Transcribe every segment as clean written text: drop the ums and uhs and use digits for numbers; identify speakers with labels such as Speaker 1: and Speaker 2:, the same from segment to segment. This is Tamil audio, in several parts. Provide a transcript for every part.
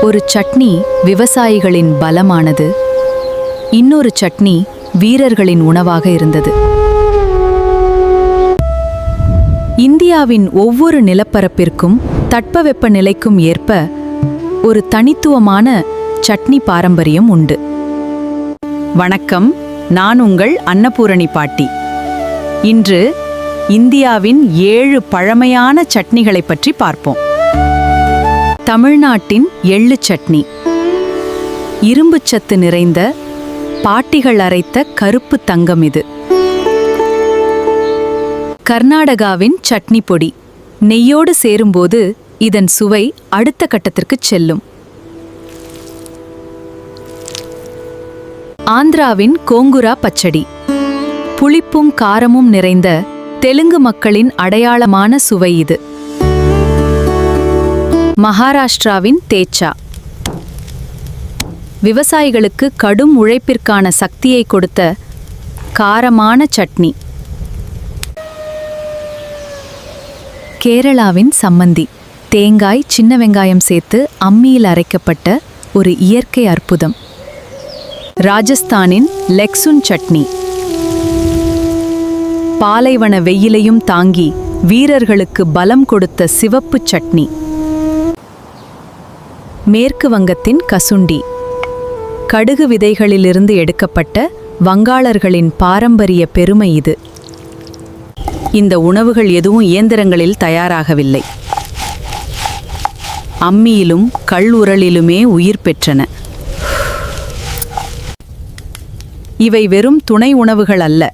Speaker 1: ஒரு சட்னி விவசாயிகளின் பலமானது, இன்னொரு சட்னி வீரர்களின் உணவாக இருந்தது. இந்தியாவின் ஒவ்வொரு நிலப்பரப்பிற்கும் தட்பவெப்ப நிலைக்கும் ஏற்ப ஒரு தனித்துவமான சட்னி பாரம்பரியம் உண்டு. வணக்கம், நான் உங்கள் அன்னபூரணி பாட்டி. இன்று இந்தியாவின் 7 பழமையான சட்னிகளை பற்றி பார்ப்போம். தமிழ்நாட்டின் எள்ளு சட்னி. இரும்புச்சத்து நிறைந்த பாட்டிகள் அரைத்த கருப்பு தங்கம் இது. கர்நாடகாவின் சட்னி பொடி. நெய்யோடு சேரும்போது இதன் சுவை அடுத்த கட்டத்திற்கு செல்லும். ஆந்திராவின் கோங்குரா பச்சடி. புளிப்பும் காரமும் நிறைந்த தெலுங்கு மக்களின் அடையாளமான சுவை இது. மகாராஷ்டிராவின் தேச்சா. விவசாயிகளுக்கு கடும் உழைப்பிற்கான சக்தியை கொடுத்த காரமான சட்னி. கேரளாவின் சம்மந்தி. தேங்காய், சின்ன வெங்காயம் சேர்த்து அம்மியில் அரைக்கப்பட்ட ஒரு இயற்கை அற்புதம். ராஜஸ்தானின் லெக்சுன் சட்னி. பாலைவன வெயிலையும் தாங்கி வீரர்களுக்கு பலம் கொடுத்த சிவப்பு சட்னி. மேற்கு வங்கத்தின் கசுண்டி. கடுகு விதைகளிலிருந்து எடுக்கப்பட்ட வங்காளர்களின் பாரம்பரிய பெருமை இது. இந்த உணவுகள் எதுவும் இயந்திரங்களில் தயாராகவில்லை. அம்மியிலும் கல்லுரலிலுமே உயிர் பெற்றன. இவை வெறும் துணை உணவுகள் அல்ல,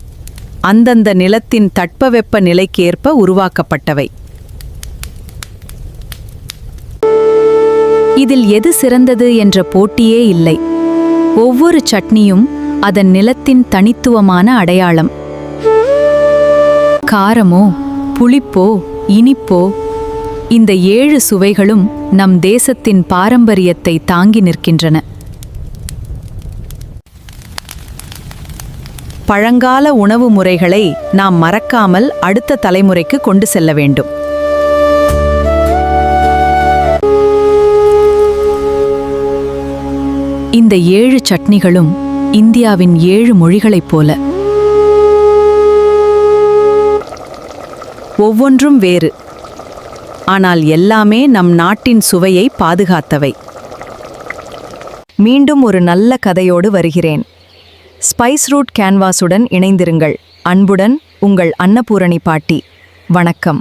Speaker 1: அந்தந்த நிலத்தின் தட்பவெப்ப நிலைக்கேற்ப உருவாக்கப்பட்டவை. இதில் எது சிறந்தது என்ற போட்டியே இல்லை. ஒவ்வொரு சட்னியும் அதன் நிலத்தின் தனித்துவமான அடையாளம். காரமோ, புளிப்போ, இனிப்போ, இந்த 7 சுவைகளும் நம் தேசத்தின் பாரம்பரியத்தை தாங்கி நிற்கின்றன. பழங்கால உணவு முறைகளை நாம் மறக்காமல் அடுத்த தலைமுறைக்கு கொண்டு செல்ல வேண்டும். இந்த 7 சட்னிகளும் இந்தியாவின் 7 மொழிகளைப் போல. ஒவ்வொன்றும் வேறு, ஆனால் எல்லாமே நம் நாட்டின் சுவையை பாதுகாத்தவை. மீண்டும் ஒரு நல்ல கதையோடு வருகிறேன். ஸ்பைஸ் ரூட் கேன்வாஸுடன் இணைந்திருங்கள். அன்புடன் உங்கள் அன்னபூரணி பாட்டி. வணக்கம்.